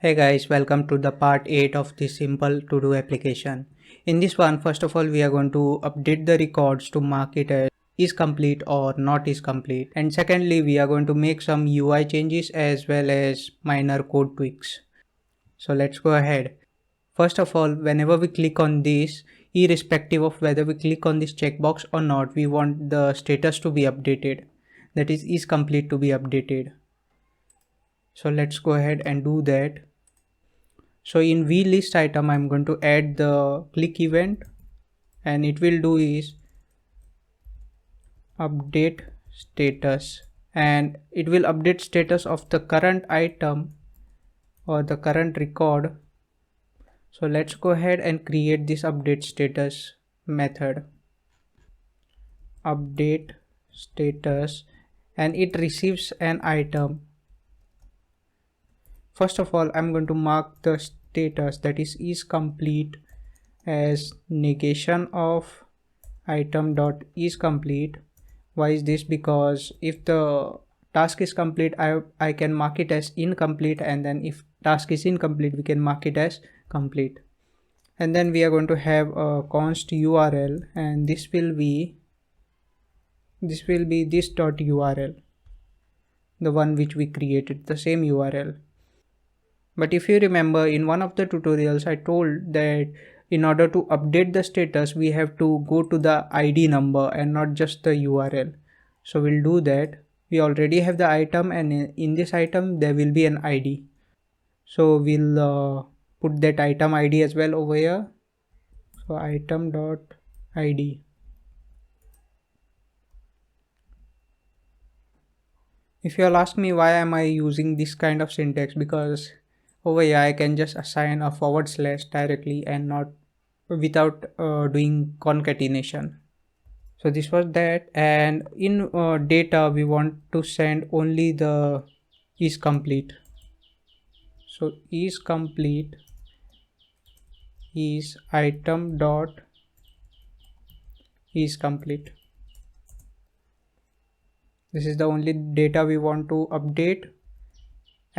Hey guys, welcome to the part 8 of this simple to-do application. In this one, first of all, we are going to update the records to mark it as is complete or not is complete. And secondly, we are going to make some UI changes as well as minor code tweaks. So let's go ahead. First of all, whenever we click on this, irrespective of whether we click on this checkbox or not, we want the status to be updated. That is complete to be updated. So let's go ahead and do that. So in vlist item, I'm going to add the click event, and it will do is update status, and it will update status of the current item or the current record. So let's go ahead and create this update status method. Update status, and it receives an item. First of all, I'm going to mark the status that is complete as negation of item dot is complete. Why is this? Because if the task is complete, I can mark it as incomplete, and then if task is incomplete, we can mark it as complete. And then we are going to have a const URL, and this will be this dot URL, the one which we created, the same URL. But if you remember, in one of the tutorials I told that in order to update the status, we have to go to the ID number and not just the URL. So we'll do that. We already have the item, and in this item there will be an ID. So we'll put that item ID as well over here. So item dot ID. If you'll ask me why am I using this kind of syntax, because over here I can just assign a forward slash directly and not without doing concatenation. So this was that, and in data we want to send only the is complete. So is complete is item dot is complete. This is the only data we want to update.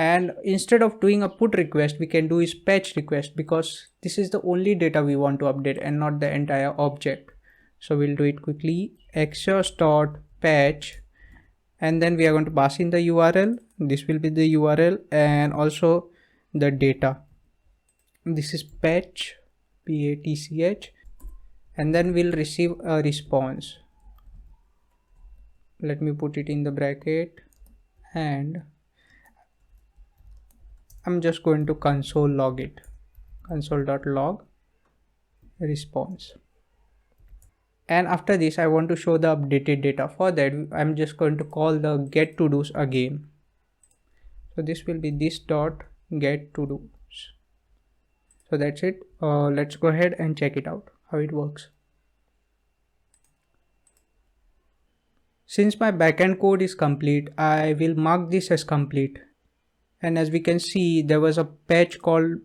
And instead of doing a put request, we can do is patch request, because this is the only data we want to update and not the entire object. So we'll do it quickly. exhaust.patch, and then we are going to pass in the URL. This will be the URL and also the data. This is patch, patch, and then we'll receive a response. Let me put it in the bracket, and I'm just going to console log it. Console.log response. And after this, I want to show the updated data. For that, I'm just going to call the get to dos again. So this will be this dot get to dos. So that's it. Let's go ahead and check it out how it works. Since my backend code is complete, I will mark this as complete. And as we can see, there was a patch called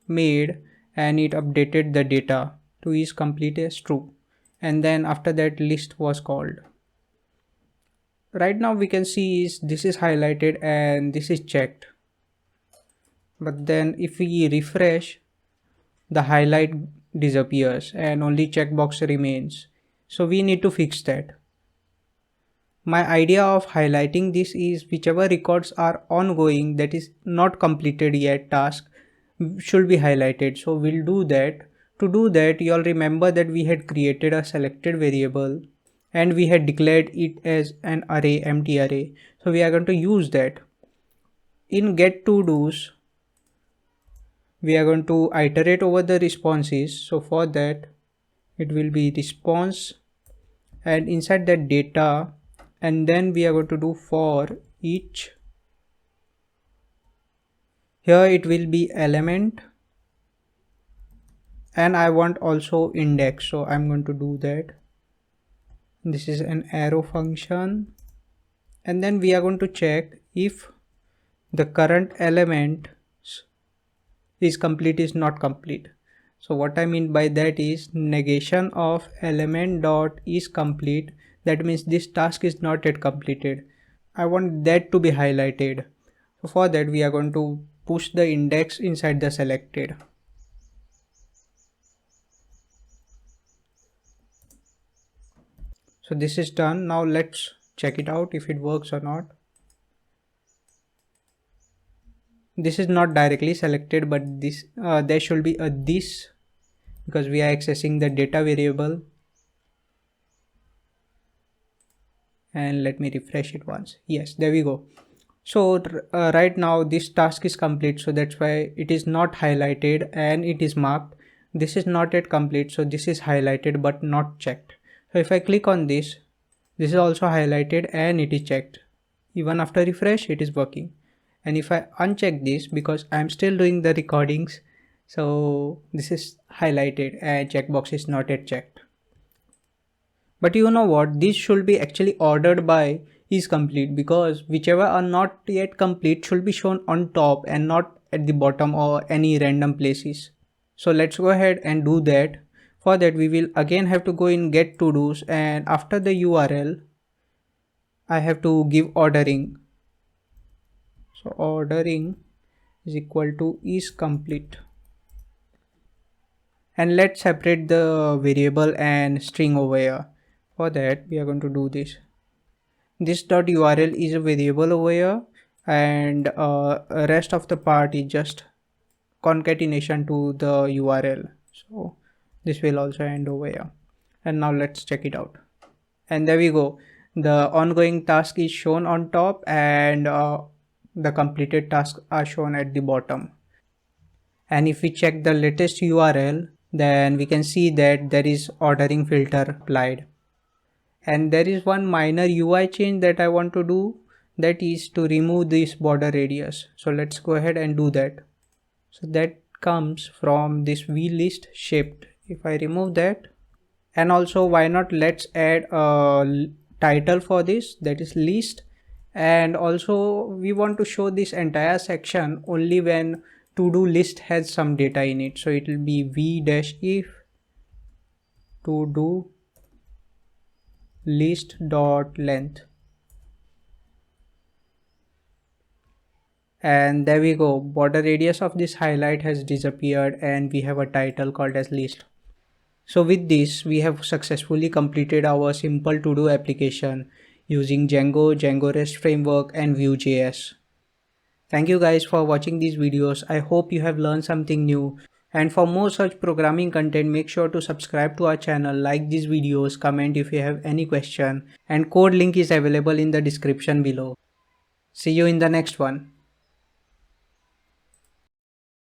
made, and it updated the data to is complete as true. And then after that, list was called. Right now we can see this is highlighted and this is checked. But then if we refresh, the highlight disappears and only checkbox remains. So we need to fix that. My idea of highlighting this is whichever records are ongoing, that is not completed yet task, should be highlighted. So we'll do that. To do that, you'll remember that we had created a selected variable and we had declared it as an array, empty array. So we are going to use that. In get to dos, we are going to iterate over the responses. So for that, it will be response, and inside that data, and then we are going to do for each. Here it will be element, and I want also index, so I'm going to do that. This is an arrow function, and then we are going to check if the current element is complete is not complete. So what I mean by that is negation of element dot is complete. That means this task is not yet completed. I want that to be highlighted. So for that, we are going to push the index inside the selected. So this is done. Now let's check it out if it works or not. This is not directly selected, but this there should be a this because we are accessing the data variable. And let me refresh it once. Yes, there we go. So right now this task is complete, so that's why it is not highlighted and it is marked. This is not yet complete, so this is highlighted but not checked. So if I click on this, this is also highlighted and it is checked. Even after refresh, it is working. And if I uncheck this, because I'm still doing the recordings, so this is highlighted and checkbox is not yet checked. But you know what, this should be actually ordered by is complete, because whichever are not yet complete should be shown on top and not at the bottom or any random places. So let's go ahead and do that. For that we will again have to go in get to dos, and after the URL I have to give ordering. So ordering is equal to is complete. And let's separate the variable and string over here. For that we are going to do this. This .url is a variable over here, and rest of the part is just concatenation to the URL. So this will also end over here. And now let's check it out. And there we go. The ongoing task is shown on top, and the completed tasks are shown at the bottom. And if we check the latest URL, then we can see that there is ordering filter applied. And there is one minor UI change that I want to do, that is to remove this border radius. So let's go ahead and do that. So that comes from this vlist shift. If I remove that, and also why not let's add a title for this, that is list. And also we want to show this entire section only when to-do list has some data in it. So it will be v-if to-do list.length. And there we go, border radius of this highlight has disappeared and we have a title called as list. So with this we have successfully completed our simple to-do application using Django Rest Framework and Vue JS. Thank you guys for watching these videos. I hope you have learned something new. And for more such programming content, make sure to subscribe to our channel, like these videos, comment if you have any question, and code link is available in the description below. See you in the next one.